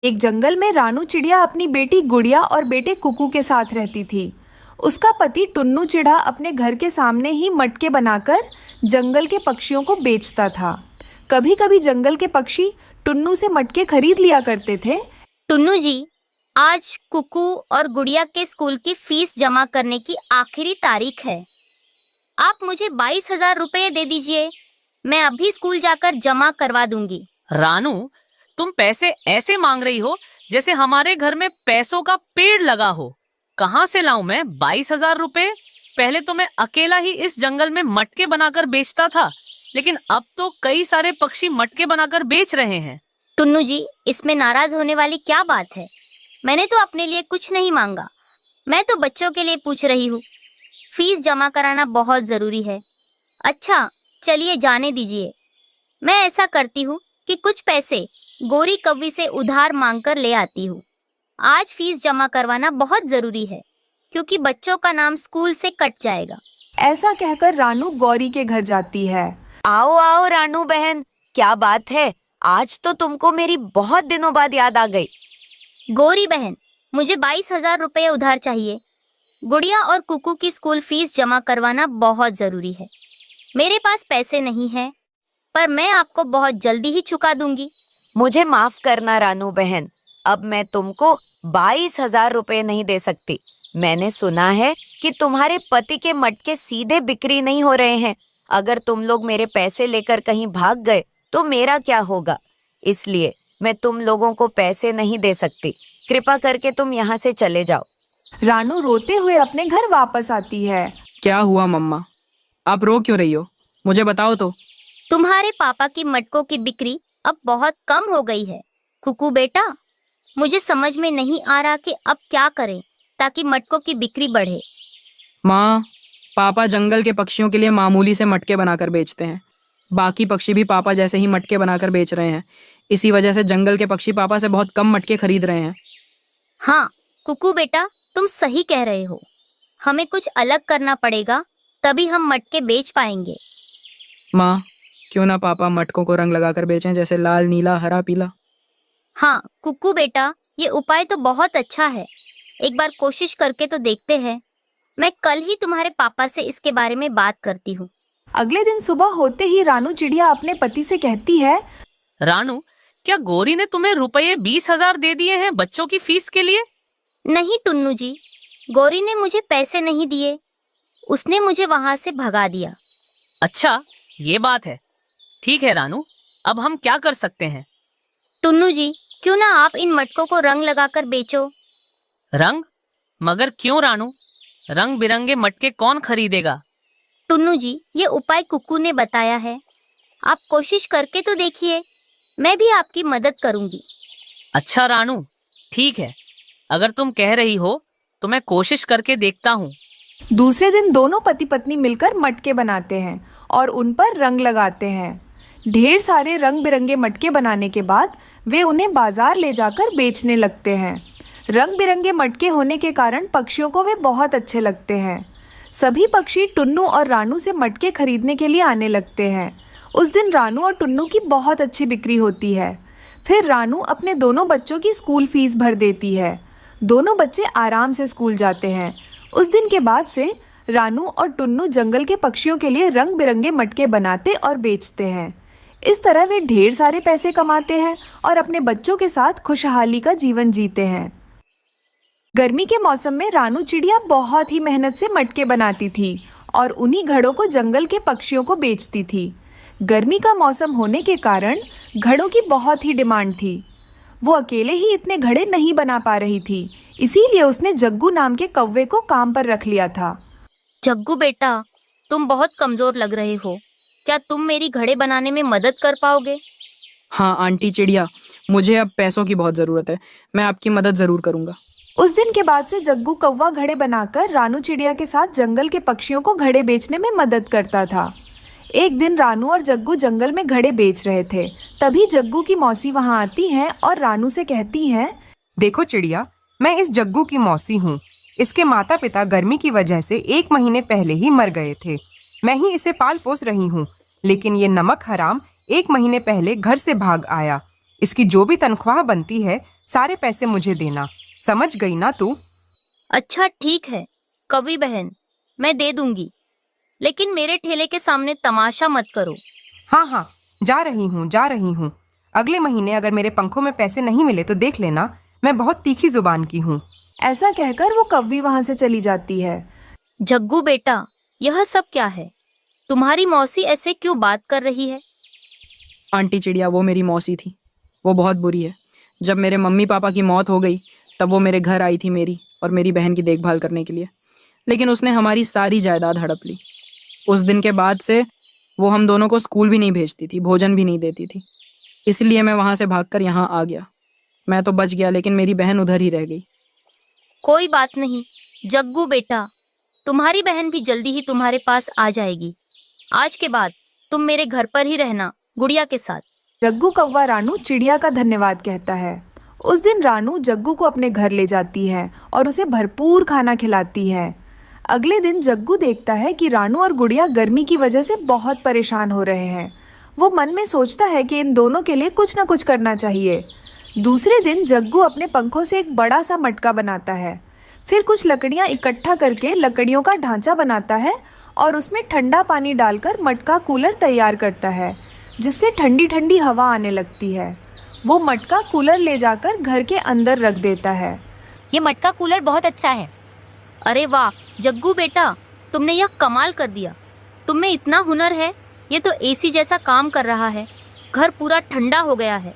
एक जंगल में रानू चिड़िया अपनी बेटी गुड़िया और बेटे कुकू के साथ रहती थी। उसका पति टुन्नू चिढ़ा अपने घर के सामने ही मटके बनाकर जंगल के पक्षियों को बेचता था। कभी कभी जंगल के पक्षी टुन्नू से मटके खरीद लिया करते थे। टुन्नू जी, आज कुकू और गुड़िया के स्कूल की फीस जमा करने की आखिरी तारीख है। आप मुझे 22,000 रुपये दे दीजिए, मैं अभी स्कूल जाकर जमा करवा दूंगी। रानू, तुम पैसे ऐसे मांग रही हो जैसे हमारे घर में पैसों का पेड़ लगा हो। कहाँ से लाऊं मैं 22,000 रुपए? पहले तो मैं अकेला ही इस जंगल में मटके बनाकर बेचता था, लेकिन अब तो कई सारे पक्षी मटके बनाकर बेच रहे हैं। टुन्नू जी, इसमें नाराज होने वाली क्या बात है? मैंने तो अपने लिए कुछ नहीं मांगा, मैं तो बच्चों के लिए पूछ रही हूँ। फीस जमा कराना बहुत जरूरी है। अच्छा, चलिए जाने दीजिए। मैं ऐसा करती हूँ कि कुछ पैसे गोरी कौवी से उधार मांगकर ले आती हूँ। आज फीस जमा करवाना बहुत जरूरी है, क्योंकि बच्चों का नाम स्कूल से कट जाएगा। ऐसा कहकर रानू गौरी के घर जाती है। आओ आओ रानू बहन, क्या बात है? आज तो तुमको मेरी बहुत दिनों बाद याद आ गई। गौरी बहन, मुझे 22,000 रुपये उधार चाहिए। गुड़िया और कुकू की स्कूल फीस जमा करवाना बहुत जरूरी है। मेरे पास पैसे नहीं हैं, पर मैं आपको बहुत जल्दी ही चुका दूंगी। मुझे माफ करना रानू बहन, अब मैं तुमको 22,000 रुपए नहीं दे सकती। मैंने सुना है कि तुम्हारे पति के मटके सीधे बिक्री नहीं हो रहे हैं। अगर तुम लोग मेरे पैसे लेकर कहीं भाग गए तो मेरा क्या होगा? इसलिए मैं तुम लोगों को पैसे नहीं दे सकती। कृपा करके तुम यहाँ से चले जाओ। रानू रोते हुए अपने घर वापस आती है। क्या हुआ मम्मा? आप रो क्यों रही हो? मुझे बताओ तो। तुम्हारे पापा की मटकों की बिक्री अब बहुत कम हो गई है। कुकू बेटा, मुझे समझ में नहीं आ रहा कि अब क्या करें ताकि मटकों की बिक्री बढ़े। माँ, पापा जंगल के पक्षियों के लिए मामूली से मटके बनाकर बेचते हैं। बाकी पक्षी भी पापा जैसे ही मटके बनाकर बेच रहे हैं। इसी वजह से जंगल के पक्षी पापा से बहुत कम मटके खरीद रहे हैं। हाँ कुकू बेटा, तुम सही कह रहे हो। हमें कुछ अलग करना पड़ेगा, तभी हम मटके बेच पाएंगे। माँ, क्यों ना पापा मटकों को रंग लगाकर बेचें, जैसे लाल, नीला, हरा, पीला। हाँ कुकू बेटा, ये उपाय तो बहुत अच्छा है। एक बार कोशिश करके तो देखते हैं। मैं कल ही तुम्हारे पापा से इसके बारे में बात करती हूँ। अगले दिन सुबह होते ही रानू चिड़िया अपने पति से कहती है, रानू, क्या गौरी ने तुम्हें रुपये 20,000 दे दिए हैं बच्चों की फीस के लिए? नहीं टुन्नू जी, गौरी ने मुझे पैसे नहीं दिए। उसने मुझे वहां से भगा दिया। अच्छा, ये बात है। ठीक है रानू, अब हम क्या कर सकते हैं? टुन्नू जी, क्यों ना आप इन मटकों को रंग लगाकर बेचो। रंग? मगर क्यों रानू? रंग बिरंगे मटके कौन खरीदेगा? टुन्नू जी, ये उपाय कुकू ने बताया है। आप कोशिश करके तो देखिए, मैं भी आपकी मदद करूंगी। अच्छा रानू, ठीक है। अगर तुम कह रही हो तो मैं कोशिश करके देखता हूँ। दूसरे दिन दोनों पति पत्नी मिलकर मटके बनाते हैं और उन पर रंग लगाते हैं। ढेर सारे रंग बिरंगे मटके बनाने के बाद वे उन्हें बाजार ले जाकर बेचने लगते हैं। रंग बिरंगे मटके होने के कारण पक्षियों को वे बहुत अच्छे लगते हैं। सभी पक्षी टुन्नू और रानू से मटके खरीदने के लिए आने लगते हैं। उस दिन रानू और टुन्नू की बहुत अच्छी बिक्री होती है। फिर रानू अपने दोनों बच्चों की स्कूल फीस भर देती है। दोनों बच्चे आराम से स्कूल जाते हैं। उस दिन के बाद से रानू और टुन्नू जंगल के पक्षियों के लिए रंग बिरंगे मटके बनाते और बेचते हैं। इस तरह वे ढेर सारे पैसे कमाते हैं और अपने बच्चों के साथ खुशहाली का जीवन जीते हैं। गर्मी के मौसम में रानू चिड़िया बहुत ही मेहनत से मटके बनाती थी और उन्हीं घड़ों को जंगल के पक्षियों को बेचती थी। गर्मी का मौसम होने के कारण घड़ों की बहुत ही डिमांड थी। वो अकेले ही इतने घड़े नहीं बना पा रही थी, इसीलिए उसने जग्गू नाम के कौवे को काम पर रख लिया था। जग्गू बेटा, तुम बहुत कमजोर लग रहे हो। क्या तुम मेरी घड़े बनाने में मदद कर पाओगे? हाँ आंटी चिड़िया, मुझे अब पैसों की बहुत ज़रूरत है। मैं आपकी मदद ज़रूर करूँगा। उस दिन के बाद से जग्गू कौवा घड़े बनाकर रानू चिड़िया के साथ जंगल के पक्षियों को घड़े बेचने में मदद करता था। एक दिन रानू और जग्गू जंगल में घड़े बेच रहे थे। तभी जग्गू की मौसी वहां आती हैं और रानू से कहती हैं, देखो चिड़िया, मैं इस जग्गू की मौसी हूँ। इसके माता पिता गर्मी की वजह से 1 महीने पहले ही मर गए थे। मैं ही इसे पाल पोस रही हूँ, लेकिन ये नमक हराम 1 महीने पहले घर से भाग आया। इसकी जो भी तनख्वाह बनती है सारे पैसे मुझे देना, समझ गई ना तू? अच्छा ठीक है कवि बहन, मैं दे दूंगी, लेकिन मेरे ठेले के सामने तमाशा मत करो। हाँ हाँ, जा रही हूँ। अगले महीने अगर मेरे पंखों में पैसे नहीं मिले तो देख लेना, मैं बहुत तीखी जुबान की हूँ। ऐसा कहकर वो कव्वी वहां से चली जाती है। जग्गू बेटा, यह सब क्या है? तुम्हारी मौसी ऐसे क्यों बात कर रही है? आंटी चिड़िया वो मेरी मौसी थी, वो बहुत बुरी है। जब मेरे मम्मी पापा की मौत हो गई तब वो मेरे घर आई थी मेरी और मेरी बहन की देखभाल करने के लिए, लेकिन उसने हमारी सारी जायदाद हड़प ली। उस दिन के बाद से वो हम दोनों को स्कूल भी नहीं भेजती थी, भोजन भी नहीं देती थी। इसलिए मैं वहाँ से भागकर यहाँ आ गया। मैं तो बच गया, लेकिन मेरी बहन उधर ही रह गई। कोई बात नहीं जग्गू बेटा, तुम्हारी बहन भी जल्दी ही तुम्हारे पास आ जाएगी। आज के बाद तुम मेरे घर पर ही रहना गुड़िया के साथ। जग्गू कौवा रानू चिड़िया का धन्यवाद कहता है। उस दिन रानू जग्गू को अपने घर ले जाती है और उसे भरपूर खाना खिलाती है। अगले दिन जग्गू देखता है कि रानू और गुड़िया गर्मी की वजह से बहुत परेशान हो रहे हैं। वो मन में सोचता है कि इन दोनों के लिए कुछ ना कुछ करना चाहिए। दूसरे दिन जग्गू अपने पंखों से एक बड़ा सा मटका बनाता है। फिर कुछ लकड़ियाँ इकट्ठा करके लकड़ियों का ढांचा बनाता है और उसमें ठंडा पानी डालकर मटका कूलर तैयार करता है, जिससे ठंडी ठंडी हवा आने लगती है। वो मटका कूलर ले जाकर घर के अंदर रख देता है। ये मटका कूलर बहुत अच्छा है। अरे वाह जग्गू बेटा, तुमने यह कमाल कर दिया। तुम में इतना हुनर है, ये तो एसी जैसा काम कर रहा है। घर पूरा ठंडा हो गया है।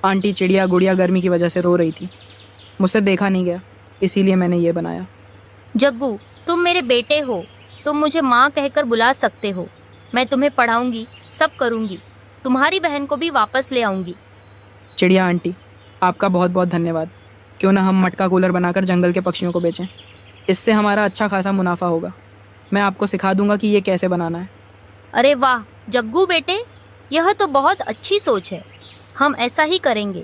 आंटी चिड़िया गुड़िया गर्मी की वजह से रो रही थी, मुझसे देखा नहीं गया, इसीलिए मैंने ये बनाया। जग्गू तुम मेरे बेटे हो, तुम मुझे माँ कहकर बुला सकते हो। मैं तुम्हें पढ़ाऊंगी, सब करूंगी। तुम्हारी बहन को भी वापस ले आऊंगी। चिड़िया आंटी आपका बहुत बहुत धन्यवाद। क्यों ना हम मटका कूलर बनाकर जंगल के पक्षियों को बेचें, इससे हमारा अच्छा खासा मुनाफा होगा। मैं आपको सिखा दूंगा कि ये कैसे बनाना है। अरे वाह जग्गू बेटे, यह तो बहुत अच्छी सोच है। हम ऐसा ही करेंगे।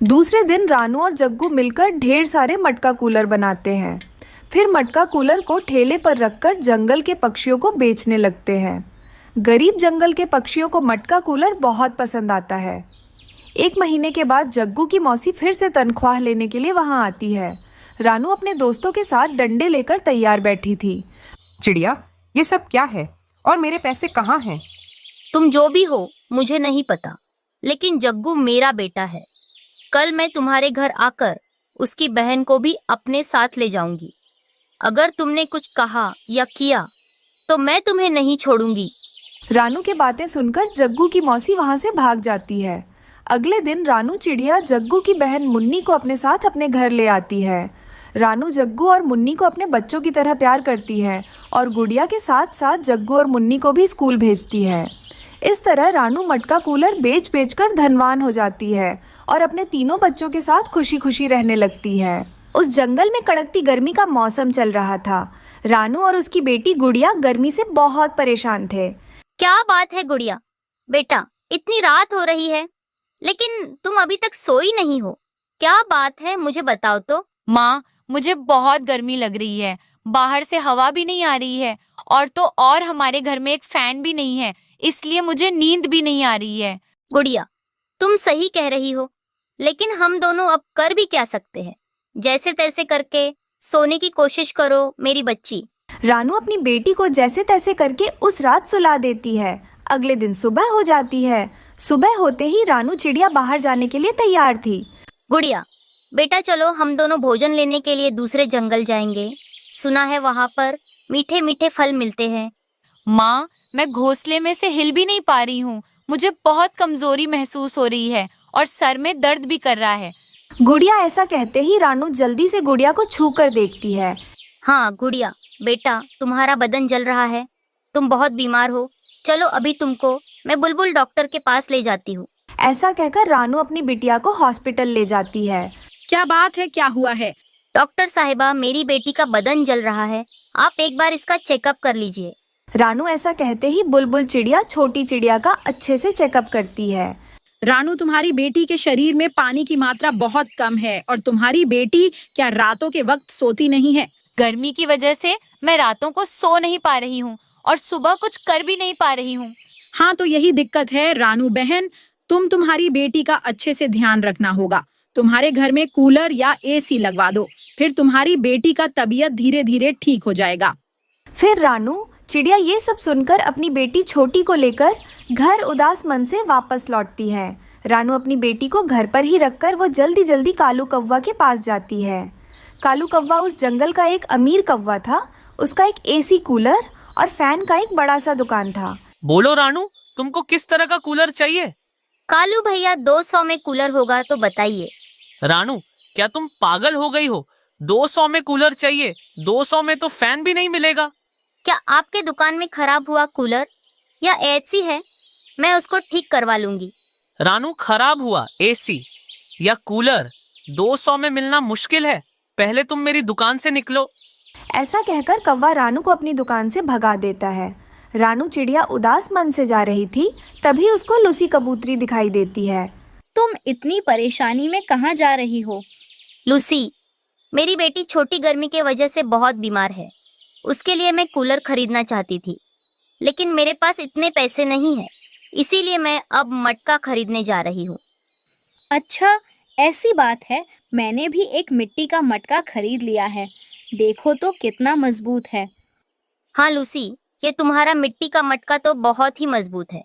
दूसरे दिन रानू और जग्गू मिलकर ढेर सारे मटका कूलर बनाते हैं। फिर मटका कूलर को ठेले पर रखकर जंगल के पक्षियों को बेचने लगते हैं। गरीब जंगल के पक्षियों को मटका कूलर बहुत पसंद आता है। एक महीने के बाद जग्गू की मौसी फिर से तनख्वाह लेने के लिए वहां आती है। रानू अपने दोस्तों के साथ डंडे लेकर तैयार बैठी थी। चिड़िया, ये सब क्या है और मेरे पैसे कहाँ हैं? तुम जो भी हो मुझे नहीं पता, लेकिन जग्गू मेरा बेटा है। कल मैं तुम्हारे घर आकर उसकी बहन को भी अपने साथ ले जाऊंगी। अगर तुमने कुछ कहा या किया तो मैं तुम्हें नहीं छोड़ूंगी। रानू की बातें सुनकर जग्गू की मौसी वहां से भाग जाती है। अगले दिन रानू चिड़िया जग्गू की बहन मुन्नी को अपने साथ अपने घर ले आती है। रानू जग्गू और मुन्नी को अपने बच्चों की तरह प्यार करती है और गुड़िया के साथ साथ जग्गू और मुन्नी को भी स्कूल भेजती है। इस तरह रानू मटका कूलर बेच बेच कर धनवान हो जाती है और अपने तीनों बच्चों के साथ खुशी खुशी रहने लगती है। उस जंगल में कड़कती गर्मी का मौसम चल रहा था। रानू और उसकी बेटी गुड़िया गर्मी से बहुत परेशान थे। क्या बात है गुड़िया बेटा, इतनी रात हो रही है लेकिन तुम अभी तक सोई नहीं हो। क्या बात है, मुझे बताओ तो। माँ, मुझे बहुत गर्मी लग रही है। बाहर से हवा भी नहीं आ रही है और तो और हमारे घर में एक फैन भी नहीं है, इसलिए मुझे नींद भी नहीं आ रही है। गुड़िया तुम सही कह रही हो, लेकिन हम दोनों अब कर भी क्या सकते हैं। जैसे तैसे करके सोने की कोशिश करो मेरी बच्ची। रानू अपनी बेटी को जैसे तैसे करके उस रात सुला देती है। अगले दिन सुबह हो जाती है। सुबह होते ही रानू चिड़िया बाहर जाने के लिए तैयार थी। गुड़िया बेटा चलो हम दोनों भोजन लेने के लिए दूसरे जंगल जाएंगे। सुना है वहाँ पर मीठे मीठे फल मिलते हैं। माँ, मैं घोंसले में से हिल भी नहीं पा रही हूँ। मुझे बहुत कमजोरी महसूस हो रही है और सर में दर्द भी कर रहा है। गुड़िया ऐसा कहते ही रानू जल्दी से गुड़िया को छू कर देखती है। हाँ गुड़िया बेटा, तुम्हारा बदन जल रहा है, तुम बहुत बीमार हो। चलो अभी तुमको मैं बुलबुल डॉक्टर के पास ले जाती हूँ। ऐसा कहकर रानू अपनी बिटिया को हॉस्पिटल ले जाती है। क्या बात है, क्या हुआ है? डॉक्टर साहिबा, मेरी बेटी का बदन जल रहा है, आप एक बार इसका चेकअप कर लीजिए। रानू ऐसा कहते ही बुलबुल चिड़िया छोटी चिड़िया का अच्छे से चेकअप करती है। रानू, तुम्हारी बेटी के शरीर में पानी की मात्रा बहुत कम है और तुम्हारी बेटी क्या रातों के वक्त सोती नहीं है? गर्मी की वजह से मैं रातों को सो नहीं पा रही हूँ और सुबह कुछ कर भी नहीं पा रही हूँ। हाँ, तो यही दिक्कत है रानू बहन। तुम्हारी बेटी का अच्छे से ध्यान रखना होगा। तुम्हारे घर में कूलर या एसी लगवा दो, फिर तुम्हारी बेटी का तबीयत धीरे धीरे ठीक हो जाएगा। फिर रानू चिड़िया ये सब सुनकर अपनी बेटी छोटी को लेकर घर उदास मन से वापस लौटती है। रानू अपनी बेटी को घर पर ही रखकर वो जल्दी जल्दी कालू कौवा के पास जाती है। कालू कौवा उस जंगल का एक अमीर कौवा था। उसका एक एसी, कूलर और फैन का एक बड़ा सा दुकान था। बोलो रानू, तुमको किस तरह का कूलर चाहिए? कालू भैया 200 में कूलर होगा तो बताइए। रानू, क्या तुम पागल हो गई हो? 200 में कूलर चाहिए? 200 में तो फैन भी नहीं मिलेगा। क्या आपके दुकान में खराब हुआ कूलर या एसी है? मैं उसको ठीक करवा लूंगी। रानू, खराब हुआ एसी या कूलर 200 में मिलना मुश्किल है। पहले तुम मेरी दुकान से निकलो। ऐसा कहकर कौवा रानू को अपनी दुकान से भगा देता है। रानू चिड़िया उदास मन से जा रही थी, तभी उसको लूसी कबूतरी दिखाई देती है। तुम इतनी परेशानी में कहाँ जा रही हो? लूसी, मेरी बेटी छोटी गर्मी के वजह से बहुत बीमार है। उसके लिए मैं कूलर खरीदना चाहती थी, लेकिन मेरे पास इतने पैसे नहीं है, इसीलिए मैं अब मटका खरीदने जा रही हूँ। अच्छा, ऐसी बात है। मैंने भी एक मिट्टी का मटका खरीद लिया है। देखो तो कितना मजबूत है। हाँ लूसी, ये तुम्हारा मिट्टी का मटका तो बहुत ही मजबूत है।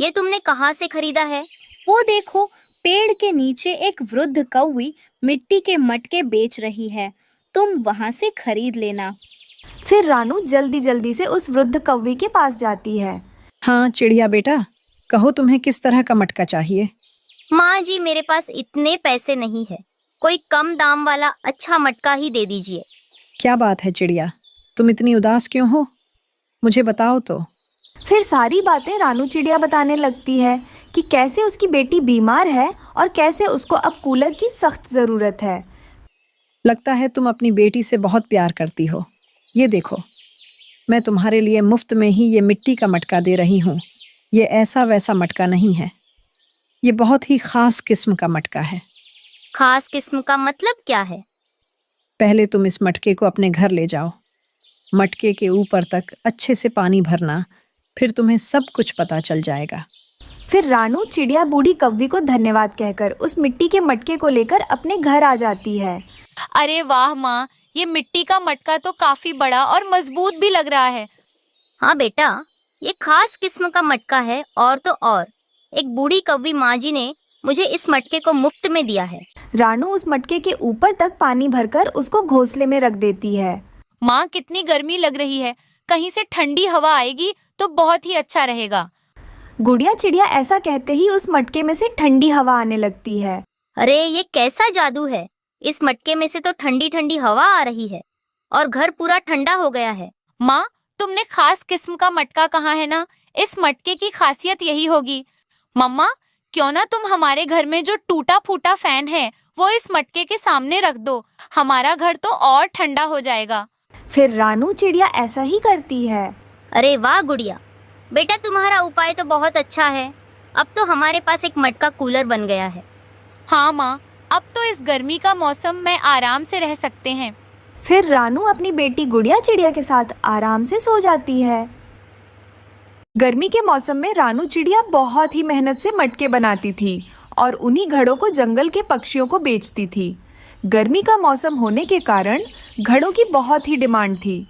ये तुमने कहाँ से खरीदा है? वो देखो, पेड़ के नीचे एक वृद्ध कौवी मिट्टी के मटके बेच रही है। तुम वहाँ से खरीद लेना। फिर रानू जल्दी जल्दी से उस वृद्ध कौवे के पास जाती है। हाँ चिड़िया बेटा, कहो तुम्हें किस तरह का मटका चाहिए? माँ जी, मेरे पास इतने पैसे नहीं है, कोई कम दाम वाला अच्छा मटका ही दे दीजिए। क्या बात है चिड़िया, तुम इतनी उदास क्यों हो? मुझे बताओ तो। फिर सारी बातें रानू चिड़िया बताने लगती है कि कैसे उसकी बेटी बीमार है और कैसे उसको अब कूलर की सख्त ज़रूरत है। लगता है तुम अपनी बेटी से बहुत प्यार करती हो। ये देखो, मैं तुम्हारे लिए मुफ्त में ही ये मिट्टी का मटका दे रही हूँ। ये ऐसा वैसा मटका नहीं है, ये बहुत ही खास किस्म का मटका है। खास किस्म का मतलब क्या है? पहले तुम इस मटके को अपने घर ले जाओ, मटके के ऊपर तक अच्छे से पानी भरना, फिर तुम्हें सब कुछ पता चल जाएगा। फिर रानू चिड़िया बूढ़ी कौवी को धन्यवाद कहकर उस मिट्टी के मटके को लेकर अपने घर आ जाती है। अरे वाह माँ, ये मिट्टी का मटका तो काफी बड़ा और मजबूत भी लग रहा है। हाँ बेटा, ये खास किस्म का मटका है और तो और एक बूढ़ी कौवी माँ जी ने मुझे इस मटके को मुफ्त में दिया है। रानू उस मटके के ऊपर तक पानी भरकर उसको घोंसले में रख देती है। माँ, कितनी गर्मी लग रही है, कहीं से ठंडी हवा आएगी तो बहुत ही अच्छा रहेगा। गुड़िया चिड़िया ऐसा कहते ही उस मटके में से ठंडी हवा आने लगती है। अरे ये कैसा जादू है, इस मटके में से तो ठंडी ठंडी हवा आ रही है और घर पूरा ठंडा हो गया है। माँ, तुमने खास किस्म का मटका कहा है ना, इस मटके की खासियत यही होगी। मम्मा, क्यों ना तुम हमारे घर में जो टूटा फूटा फैन है वो इस मटके के सामने रख दो, हमारा घर तो और ठंडा हो जाएगा। फिर रानू चिड़िया ऐसा ही करती है। अरे वाह गुड़िया, बेटा तुम्हारा उपाय तो बहुत अच्छा है। अब तो हमारे पास एक मटका कूलर बन गया है। हाँ माँ, अब तो इस गर्मी का मौसम में आराम से रह सकते हैं। फिर रानू अपनी बेटी गुड़िया चिड़िया के साथ आराम से सो जाती है। गर्मी के मौसम में रानू चिड़िया बहुत ही मेहनत से मटके बनाती थी और उन्हीं घड़ों को जंगल के पक्षियों को बेचती थी। गर्मी का मौसम होने के कारण घड़ों की बहुत ही डिमांड थी।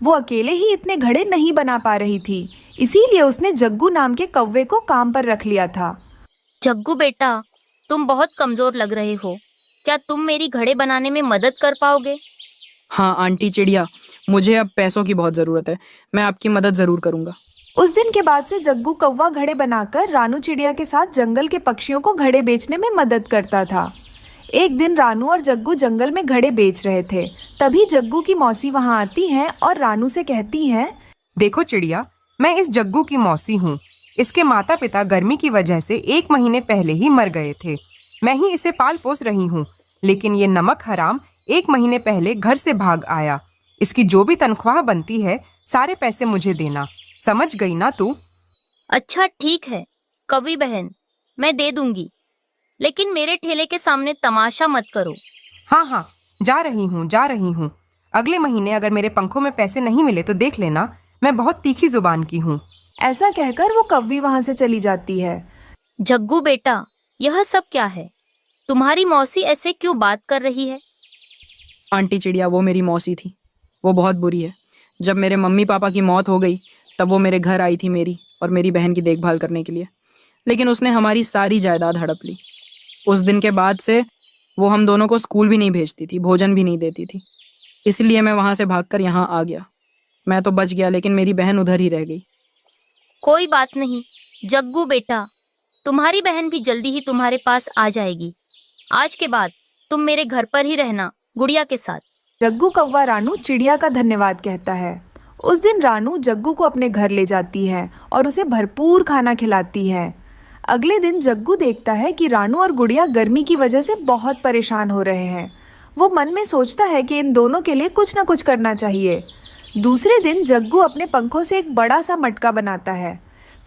वो अकेले ही इतने घड़े नहीं बना पा रही थी, इसीलिए उसने जग्गू नाम के कौवे को काम पर रख लिया था। जग्गू बेटा, तुम बहुत कमजोर लग रहे हो, क्या तुम मेरी घड़े बनाने में मदद कर पाओगे? हाँ आंटी चिड़िया, मुझे अब पैसों की बहुत ज़रूरत है, मैं आपकी मदद ज़रूर करूँगा। उस दिन के बाद से जग्गू कौवा घड़े बनाकर रानू चिड़िया के साथ जंगल के पक्षियों को घड़े बेचने में मदद करता था। एक दिन रानू और जग्गू जंगल में घड़े बेच रहे थे, तभी जग्गू की मौसी वहाँ आती हैं और रानू से कहती हैं, देखो चिड़िया, मैं इस जग्गू की मौसी हूँ। इसके माता पिता गर्मी की वजह से 1 महीने पहले ही मर गए थे। मैं ही इसे पाल पोस रही हूँ, लेकिन ये नमक हराम 1 महीने पहले घर से भाग आया। इसकी जो भी तनख्वाह बनती है सारे पैसे मुझे देना, समझ गई ना तू? अच्छा ठीक है कवि बहन, मैं दे दूंगी, लेकिन मेरे ठेले के सामने तमाशा मत करो। हाँ हाँ, जा रही हूँ। अगले महीने अगर मेरे पंखों में पैसे नहीं मिले तो देख लेना, मैं बहुत तीखी जुबान की हूँ। ऐसा कहकर वो कौवी वहाँ से चली जाती है। जग्गू बेटा, यह सब क्या है? तुम्हारी मौसी ऐसे क्यों बात कर रही है? आंटी चिड़िया, वो मेरी मौसी थी। वो बहुत बुरी है। जब मेरे मम्मी पापा की मौत हो गई तब वो मेरे घर आई थी मेरी और मेरी बहन की देखभाल करने के लिए, लेकिन उसने हमारी सारी जायदाद हड़प ली। उस दिन के बाद से वो हम दोनों को स्कूल भी नहीं भेजती थी, भोजन भी नहीं देती थी। इसलिए मैं वहाँ से भागकर यहाँ आ गया। मैं तो बच गया, लेकिन मेरी बहन उधर ही रह गई। कोई बात नहीं जग्गू बेटा, तुम्हारी बहन भी जल्दी ही तुम्हारे पास आ जाएगी। आज के बाद तुम मेरे घर पर ही रहना गुड़िया के साथ। जग्गू कौवा रानू चिड़िया का धन्यवाद कहता है। उस दिन रानू जग्गू को अपने घर ले जाती है और उसे भरपूर खाना खिलाती है। अगले दिन जग्गू देखता है कि रानू और गुड़िया गर्मी की वजह से बहुत परेशान हो रहे हैं। वो मन में सोचता है कि इन दोनों के लिए कुछ ना कुछ करना चाहिए। दूसरे दिन जग्गू अपने पंखों से एक बड़ा सा मटका बनाता है।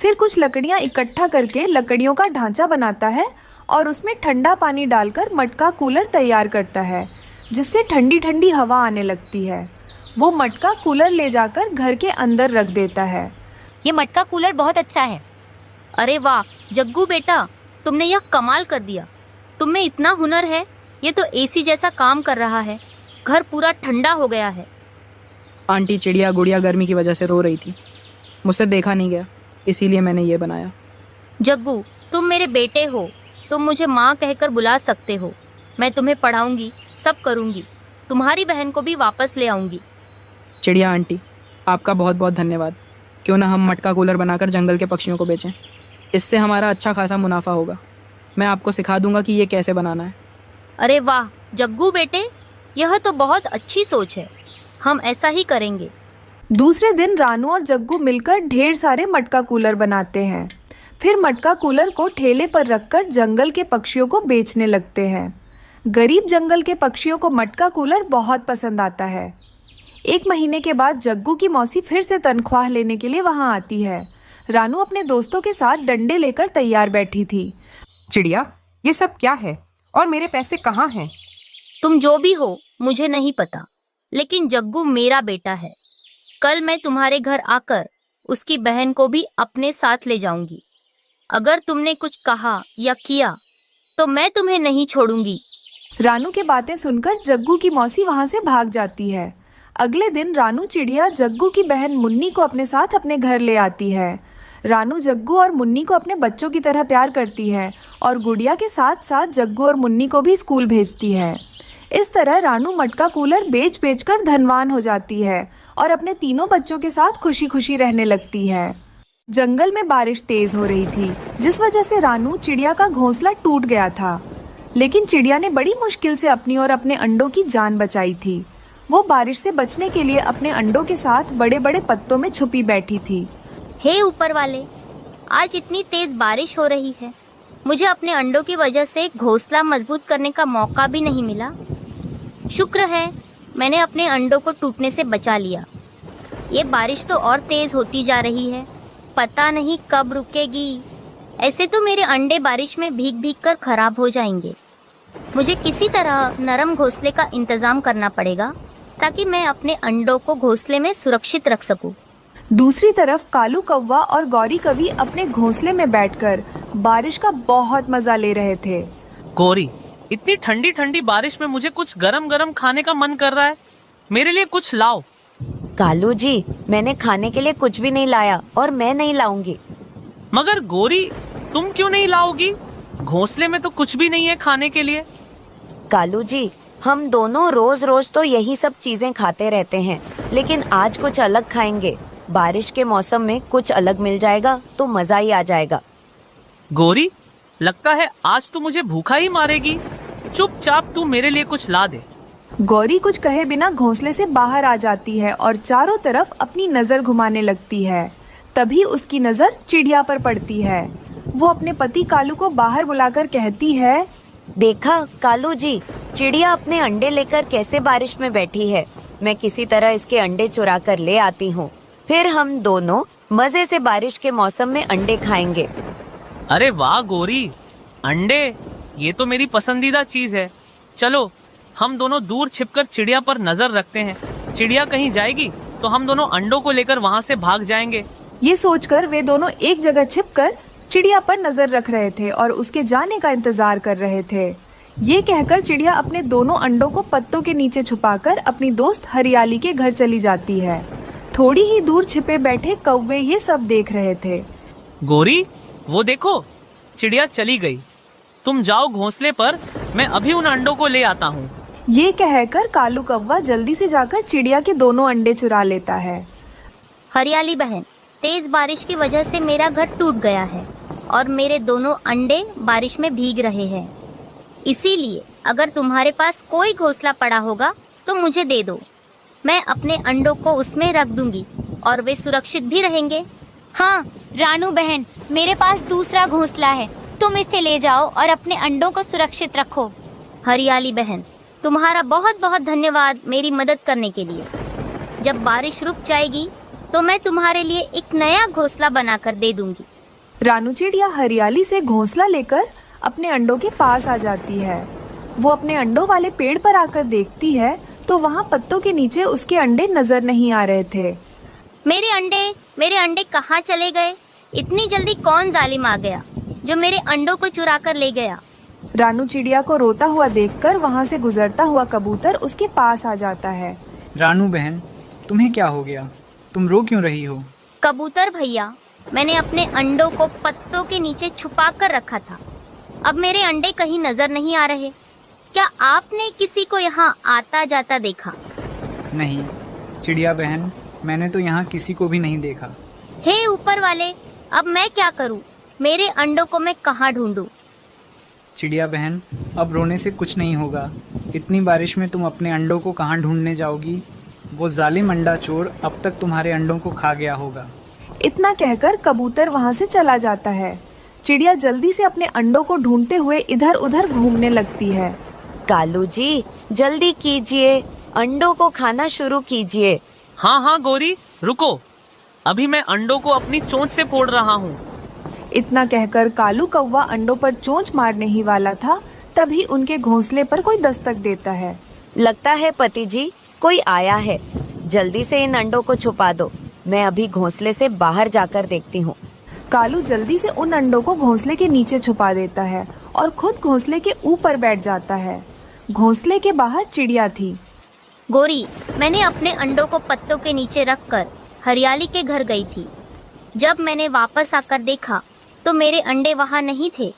फिर कुछ लकड़ियाँ इकट्ठा करके लकड़ियों का ढांचा बनाता है और उसमें ठंडा पानी डालकर मटका कूलर तैयार करता है, जिससे ठंडी ठंडी हवा आने लगती है। वो मटका कूलर ले जाकर घर के अंदर रख देता है। ये मटका कूलर बहुत अच्छा है। अरे वाह जग्गू बेटा, तुमने यह कमाल कर दिया। तुम में इतना हुनर है, ये तो एसी जैसा काम कर रहा है। घर पूरा ठंडा हो गया है। आंटी चिड़िया, गुड़िया गर्मी की वजह से रो रही थी। मुझसे देखा नहीं गया, इसीलिए मैंने ये बनाया। जग्गू, तुम मेरे बेटे हो, तुम मुझे माँ कहकर बुला सकते हो। मैं तुम्हें पढ़ाऊंगी, सब करूंगी। तुम्हारी बहन को भी वापस ले आऊंगी। चिड़िया आंटी, आपका बहुत बहुत धन्यवाद। क्यों ना हम मटका कूलर बनाकर जंगल के पक्षियों को बेचें। इससे हमारा अच्छा खासा मुनाफा होगा। मैं आपको सिखा दूंगा कि ये कैसे बनाना है। अरे वाह जग्गू बेटे, यह तो बहुत अच्छी सोच है। हम ऐसा ही करेंगे। दूसरे दिन रानू और जग्गू मिलकर ढेर सारे मटका कूलर बनाते हैं। फिर मटका कूलर को ठेले पर रखकर जंगल के पक्षियों को बेचने लगते हैं। गरीब जंगल के पक्षियों को मटका कूलर बहुत पसंद आता है। 1 महीने के बाद जग्गू की मौसी फिर से तनख्वाह लेने के लिए वहां आती है। रानू अपने दोस्तों के साथ डंडे लेकर तैयार बैठी थी। चिड़िया, ये सब क्या है और मेरे पैसे कहाँ हैं? तुम जो भी हो मुझे नहीं पता, लेकिन जग्गू मेरा बेटा है। कल मैं तुम्हारे घर आकर उसकी बहन को भी अपने साथ ले जाऊंगी। अगर तुमने कुछ कहा या किया तो मैं तुम्हें नहीं छोड़ूंगी। रानू की बातें सुनकर जग्गू की मौसी वहां से भाग जाती है। अगले दिन रानू चिड़िया जग्गू की बहन मुन्नी को अपने साथ अपने घर ले आती है। रानू जग्गू और मुन्नी को अपने बच्चों की तरह प्यार करती है और गुड़िया के साथ साथ जग्गू और मुन्नी को भी स्कूल भेजती है। इस तरह रानू मटका कूलर बेच बेच कर धनवान हो जाती है और अपने तीनों बच्चों के साथ खुशी खुशी रहने लगती है। जंगल में बारिश तेज हो रही थी, जिस वजह से रानू चिड़िया का घोंसला टूट गया था। लेकिन चिड़िया ने बड़ी मुश्किल से अपनी और अपने अंडों की जान बचाई थी। वो बारिश से बचने के लिए अपने अंडों के साथ बड़े बड़े पत्तों में छुपी बैठी थी। हे ऊपर वाले, आज इतनी तेज बारिश हो रही है, मुझे अपने अंडों की वजह से घोंसला मजबूत करने का मौका भी नहीं मिला। शुक्र है मैंने अपने अंडों को टूटने से बचा लिया। ये बारिश तो और तेज होती जा रही है, पता नहीं कब रुकेगी। ऐसे तो मेरे अंडे बारिश में भीग भीग कर खराब हो जाएंगे। मुझे किसी तरह नरम घोंसले का इंतजाम करना पड़ेगा ताकि मैं अपने अंडों को घोंसले में सुरक्षित रख सकूं। दूसरी तरफ कालू कौवा और गौरी कवि अपने घोंसले में बैठकर बारिश का बहुत मजा ले रहे थे। गौरी, इतनी ठंडी ठंडी बारिश में मुझे कुछ गरम गरम खाने का मन कर रहा है। मेरे लिए कुछ लाओ। कालू जी, मैंने खाने के लिए कुछ भी नहीं लाया और मैं नहीं लाऊंगी। मगर गौरी, तुम क्यों नहीं लाओगी? घोंसले में तो कुछ भी नहीं है खाने के लिए। कालू जी, हम दोनों रोज रोज तो यही सब चीजें खाते रहते हैं, लेकिन आज कुछ अलग खाएंगे। बारिश के मौसम में कुछ अलग मिल जाएगा तो मजा ही आ जाएगा। गौरी, लगता है आज तू मुझे भूखा ही मारेगी। चुपचाप तू मेरे लिए कुछ ला दे। गौरी कुछ कहे बिना घोंसले से बाहर आ जाती है और चारों तरफ अपनी नजर घुमाने लगती है। तभी उसकी नजर चिड़िया पर पड़ती है। वो अपने पति कालू को बाहर बुलाकर कहती है, देखा कालू जी, चिड़िया अपने अंडे लेकर कैसे बारिश में बैठी है। मैं किसी तरह इसके अंडे चुरा कर ले आती हूँ, फिर हम दोनों मजे से बारिश के मौसम में अंडे खाएंगे। अरे वाह गौरी, अंडे, ये तो मेरी पसंदीदा चीज है। चलो हम दोनों दूर छिपकर चिड़िया पर नजर रखते हैं। चिड़िया कहीं जाएगी तो हम दोनों अंडों को लेकर वहाँ से भाग जाएंगे। ये सोचकर वे दोनों एक जगह छिपकर चिड़िया पर नजर रख रहे थे और उसके जाने का इंतजार कर रहे थे। ये कहकर चिड़िया अपने दोनों अंडों को पत्तों के नीचे छुपाकर अपनी दोस्त हरियाली के घर चली जाती है। थोड़ी ही दूर छिपे बैठे कौवे ये सब देख रहे थे। गोरी, वो देखो, चिड़िया चली गई। तुम जाओ घोंसले पर, मैं अभी उन अंडों को ले आता हूँ। ये कहकर कालू कौवा जल्दी से जाकर चिड़िया के दोनों अंडे चुरा लेता है। हरियाली बहन, तेज बारिश की वजह से मेरा घर टूट गया है और मेरे दोनों अंडे बारिश में भीग रहे हैं। इसीलिए अगर तुम्हारे पास कोई घोंसला पड़ा होगा तो मुझे दे दो। मैं अपने अंडों को उसमें रख दूंगी और वे सुरक्षित भी रहेंगे। हाँ रानू बहन, मेरे पास दूसरा घोंसला है, तुम इसे ले जाओ और अपने अंडों को सुरक्षित रखो। हरियाली बहन, तुम्हारा बहुत बहुत धन्यवाद मेरी मदद करने के लिए। जब बारिश रुक जाएगी तो मैं तुम्हारे लिए एक नया घोंसला बनाकर दे दूंगी। रानू चिड़िया हरियाली से घोंसला लेकर अपने अंडों के पास आ जाती है। वो अपने अंडों वाले पेड़ पर आकर देखती है तो वहाँ पत्तों के नीचे उसके अंडे नजर नहीं आ रहे थे। मेरे अंडे कहाँ चले गए? इतनी जल्दी कौन जालिम आ गया जो मेरे अंडों को चुरा कर ले गया? रानू चिड़िया को रोता हुआ देखकर वहाँ से गुजरता हुआ कबूतर उसके पास आ जाता है। रानू बहन, तुम्हें क्या हो गया? तुम रो क्यों रही हो? कबूतर भैया, मैंने अपने अंडों को पत्तों के नीचे छुपा कर रखा था। अब मेरे अंडे कहीं नजर नहीं आ रहे। क्या आपने किसी को यहाँ आता जाता देखा? नहीं चिड़िया बहन, मैंने तो यहाँ किसी को भी नहीं देखा। हे ऊपर वाले, अब मैं क्या करूँ? मेरे अंडों को मैं कहाँ ढूंढूं? चिड़िया बहन, अब रोने से कुछ नहीं होगा। इतनी बारिश में तुम अपने अंडों को कहाँ ढूंढने जाओगी? वो जालिम अंडा चोर अब तक तुम्हारे अंडों को खा गया होगा। इतना कहकर कबूतर वहाँ से चला जाता है। चिड़िया जल्दी से अपने अंडों को ढूंढते हुए इधर उधर घूमने लगती है। कालू जी, जल्दी कीजिए, अंडों को खाना शुरू कीजिए। हाँ हाँ गोरी, रुको, अभी मैं अंडों को अपनी चोंच से फोड़ रहा हूँ। इतना कहकर कालू कौवा अंडों पर चोंच मारने ही वाला था, तभी उनके घोंसले पर कोई दस्तक देता है। लगता है पति जी कोई आया है। जल्दी से इन अंडों को छुपा दो, मैं अभी घोंसले से बाहर जाकर देखती हूँ। कालू जल्दी से उन अंडों को घोंसले के नीचे छुपा देता है और खुद घोंसले के ऊपर बैठ जाता है। घोंसले के बाहर चिड़िया थी। गोरी, मैंने अपने अंडों को पत्तों के नीचे रखकर हरियाली के घर गई थी। जब मैंने वापस आकर देखा तो मेरे अंडे वहाँ नहीं थे।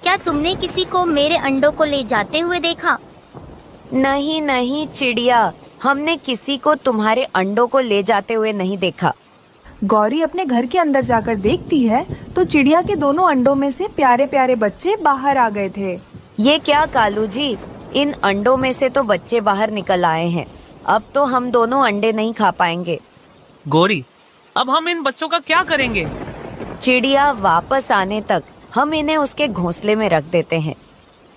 क्या तुमने किसी को मेरे अंडों को ले जाते हुए देखा? नहीं नहीं चिड़िया, हमने किसी को तुम्हारे अंडों को ले जाते हुए नहीं देखा। गौरी अपने घर के अंदर जाकर देखती है तो चिड़िया के दोनों अंडों में से प्यारे प्यारे बच्चे बाहर आ गए थे। ये क्या कालू जी, इन अंडों में से तो बच्चे बाहर निकल आए हैं। अब तो हम दोनों अंडे नहीं खा पाएंगे। गोरी, अब हम इन बच्चों का क्या करेंगे? चिड़िया वापस आने तक हम इन्हें उसके घोंसले में रख देते हैं।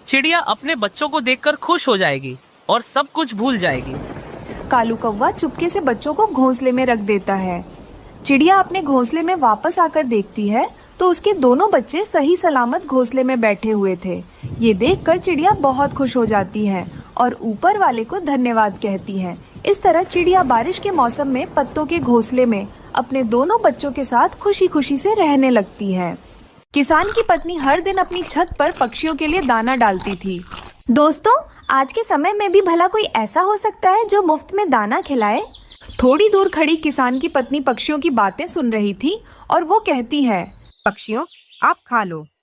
चिड़िया अपने बच्चों को देखकर खुश हो जाएगी और सब कुछ भूल जाएगी। कालू कौवा चुपके से बच्चों को घोंसले में रख देता है। चिड़िया अपने घोंसले में वापस आकर देखती है तो उसके दोनों बच्चे सही सलामत घोंसले में बैठे हुए थे। ये देखकर चिड़िया बहुत खुश हो जाती है और ऊपर वाले को धन्यवाद कहती है। इस तरह चिड़िया बारिश के मौसम में पत्तों के घोंसले में अपने दोनों बच्चों के साथ खुशी खुशी से रहने लगती है। किसान की पत्नी हर दिन अपनी छत पर पक्षियों के लिए दाना डालती थी। दोस्तों, आज के समय में भी भला कोई ऐसा हो सकता है जो मुफ्त में दाना खिलाए? थोड़ी दूर खड़ी किसान की पत्नी पक्षियों की बातें सुन रही थी और वो कहती है, पक्षियों, आप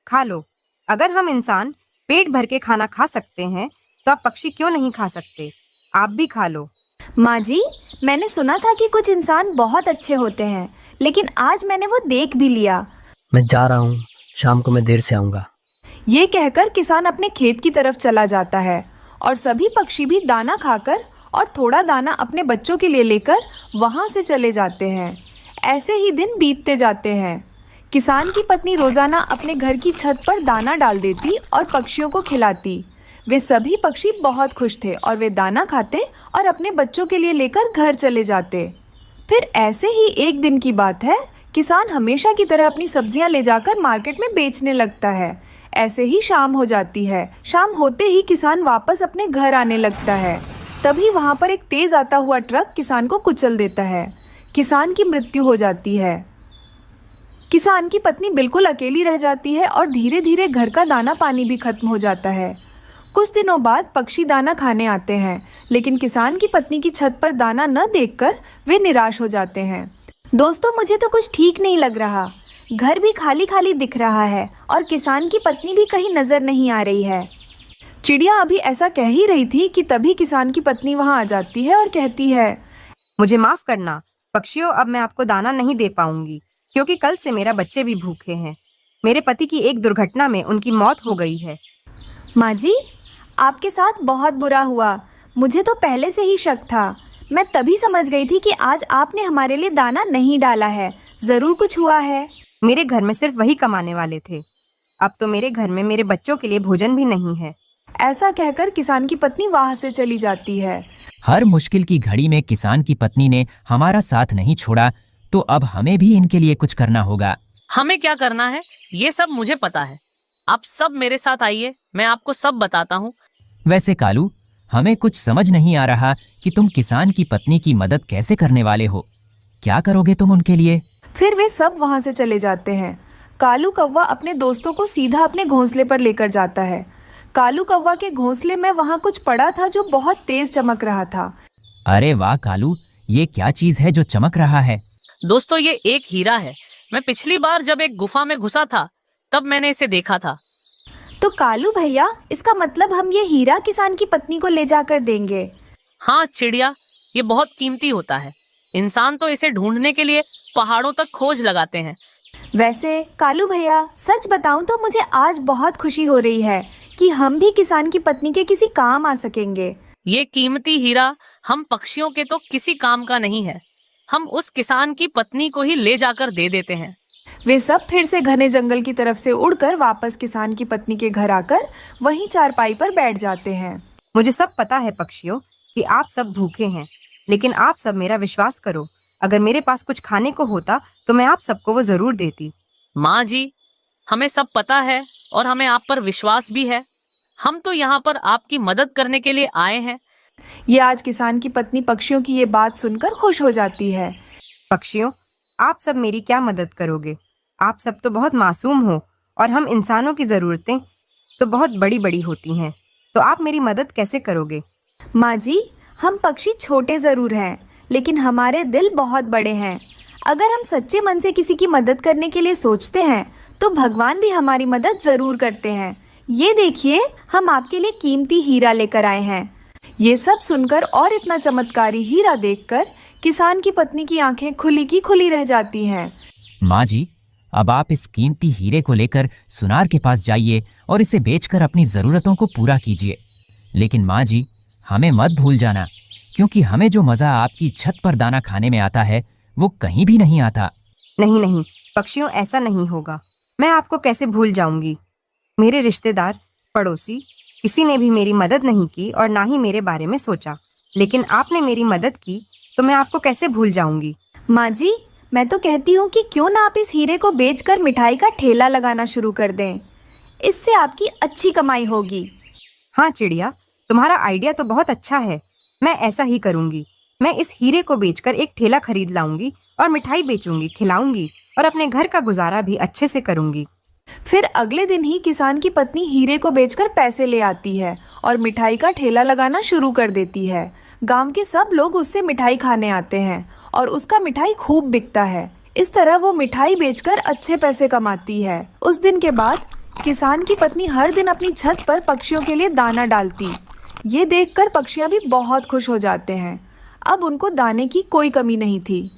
खा लो। अगर हम इंसान पेट भर के खाना खा सकते हैं तो आप पक्षी क्यों नहीं खा सकते? आप भी खा लो। माँ जी, मैंने सुना था कि कुछ इंसान बहुत अच्छे होते हैं, लेकिन आज मैंने वो देख भी लिया। मैं जा रहा हूँ, शाम को मैं देर से आऊँगा। ये कहकर किसान अपने खेत की तरफ चला जाता है और सभी पक्षी भी दाना खाकर और थोड़ा दाना अपने बच्चों के लिए लेकर वहाँ से चले जाते हैं। ऐसे ही दिन बीतते जाते हैं। किसान की पत्नी रोजाना अपने घर की छत पर दाना डाल देती और पक्षियों को खिलाती। वे सभी पक्षी बहुत खुश थे और वे दाना खाते और अपने बच्चों के लिए लेकर घर चले जाते। फिर ऐसे ही एक दिन की बात है, किसान हमेशा की तरह अपनी सब्जियां ले जाकर मार्केट में बेचने लगता है। ऐसे ही शाम हो जाती है। शाम होते ही किसान वापस अपने घर आने लगता है। तभी वहाँ पर एक तेज आता हुआ ट्रक किसान को कुचल देता है। किसान की मृत्यु हो जाती है। किसान की पत्नी बिल्कुल अकेली रह जाती है और धीरे धीरे घर का दाना पानी भी खत्म हो जाता है। कुछ दिनों बाद पक्षी दाना खाने आते हैं, लेकिन किसान की पत्नी की छत पर दाना न देखकर वे निराश हो जाते हैं। दोस्तों, मुझे तो कुछ ठीक नहीं लग रहा। घर भी खाली खाली दिख रहा है और किसान की पत्नी भी कहीं नजर नहीं आ रही है। चिड़िया अभी ऐसा कह ही रही थी कि तभी किसान की पत्नी वहां आ जाती है और कहती है, मुझे माफ करना पक्षियों, अब मैं आपको दाना नहीं दे पाऊंगी क्योंकि कल से मेरा बच्चे भी भूखे हैं। मेरे पति की एक दुर्घटना में उनकी मौत हो गई है। माँ जी, आपके साथ बहुत बुरा हुआ। मुझे तो पहले से ही शक था। मैं तभी समझ गई थी कि आज आपने हमारे लिए दाना नहीं डाला है। जरूर कुछ हुआ है। मेरे घर में सिर्फ वही कमाने वाले थे। अब तो मेरे घर में मेरे बच्चों के लिए भोजन भी नहीं है। ऐसा कहकर किसान की पत्नी वहां से चली जाती है। हर मुश्किल की घड़ी में किसान की पत्नी ने हमारा साथ नहीं छोड़ा, तो अब हमें भी इनके लिए कुछ करना होगा। हमें क्या करना है ये सब मुझे पता है। आप सब मेरे साथ आइए, मैं आपको सब बताता हूँ। वैसे कालू, हमें कुछ समझ नहीं आ रहा कि तुम किसान की पत्नी की मदद कैसे करने वाले हो। क्या करोगे तुम उनके लिए? फिर वे सब वहां से चले जाते हैं। कालू कौवा अपने दोस्तों को सीधा अपने घोंसले पर लेकर जाता है। कालू कौवा के घोंसले में वहां कुछ पड़ा था जो बहुत तेज चमक रहा था। अरे वाह कालू, ये क्या चीज है जो चमक रहा है? दोस्तों, ये एक हीरा है। मैं पिछली बार जब एक गुफा में घुसा था तब मैंने इसे देखा था। तो कालू भैया, इसका मतलब हम ये हीरा किसान की पत्नी को ले जाकर देंगे। हाँ चिड़िया, ये बहुत कीमती होता है। इंसान तो इसे ढूंढने के लिए पहाड़ों तक खोज लगाते हैं। वैसे कालू भैया, सच बताऊं तो मुझे आज बहुत खुशी हो रही है कि हम भी किसान की पत्नी के किसी काम आ सकेंगे। ये कीमती हीरा हम पक्षियों के तो किसी काम का नहीं है। हम उस किसान की पत्नी को ही ले जाकर दे देते हैं। वे सब फिर से घने जंगल की तरफ से उड़कर वापस किसान की पत्नी के घर आकर वहीं चारपाई पर बैठ जाते हैं। मुझे सब पता है पक्षियों कि आप सब भूखे हैं, लेकिन आप सब मेरा विश्वास करो। अगर मेरे पास कुछ खाने को होता तो मैं आप सबको वो जरूर देती। माँ जी, हमें सब पता है और हमें आप पर विश्वास भी है। हम तो यहाँ पर आपकी मदद करने के लिए आए हैं। ये आज किसान की पत्नी पक्षियों की ये बात सुनकर खुश हो जाती है। पक्षियों, आप सब मेरी क्या मदद करोगे? आप सब तो बहुत मासूम हो और हम इंसानों की ज़रूरतें तो बहुत बड़ी बड़ी होती हैं। तो आप मेरी मदद कैसे करोगे? माँ जी, हम पक्षी छोटे ज़रूर हैं, लेकिन हमारे दिल बहुत बड़े हैं। अगर हम सच्चे मन से किसी की मदद करने के लिए सोचते हैं तो भगवान भी हमारी मदद ज़रूर करते हैं। ये देखिए, हम आपके लिए कीमती हीरा लेकर आए हैं। ये सब सुनकर और इतना चमत्कारी हीरा देखकर किसान की पत्नी की आंखें खुली की खुली रह जाती हैं। माँ जी, अब आप इस कीमती हीरे को लेकर सुनार के पास जाइए और इसे बेचकर अपनी ज़रूरतों को पूरा कीजिए। लेकिन माँ जी, हमें मत भूल जाना, क्योंकि हमें जो मज़ा आपकी छत पर दाना खाने में आता है वो कहीं भी नहीं आता। नहीं नहीं पक्षियों, ऐसा नहीं होगा। मैं आपको कैसे भूल जाऊंगी? मेरे रिश्तेदार, पड़ोसी, किसी ने भी मेरी मदद नहीं की और ना ही मेरे बारे में सोचा। लेकिन आपने मेरी मदद की तो मैं आपको कैसे भूल जाऊंगी? माँ जी, मैं तो कहती हूँ कि क्यों ना आप इस हीरे को बेचकर मिठाई का ठेला लगाना शुरू कर दें। इससे आपकी अच्छी कमाई होगी। हाँ चिड़िया, तुम्हारा आइडिया तो बहुत अच्छा है। मैं ऐसा ही करूँगी। मैं इस हीरे को बेचकर एक ठेला खरीद लाऊंगी और मिठाई बेचूंगी, खिलाऊंगी और अपने घर का गुजारा भी अच्छे से करूंगी। फिर अगले दिन ही किसान की पत्नी हीरे को बेचकर पैसे ले आती है और मिठाई का ठेला लगाना शुरू कर देती है। गांव के सब लोग उससे मिठाई खाने आते हैं और उसका मिठाई खूब बिकता है। इस तरह वो मिठाई बेचकर अच्छे पैसे कमाती है। उस दिन के बाद किसान की पत्नी हर दिन अपनी छत पर पक्षियों के लिए दाना डालती। ये देखकर पक्षियाँ भी बहुत खुश हो जाते हैं। अब उनको दाने की कोई कमी नहीं थी।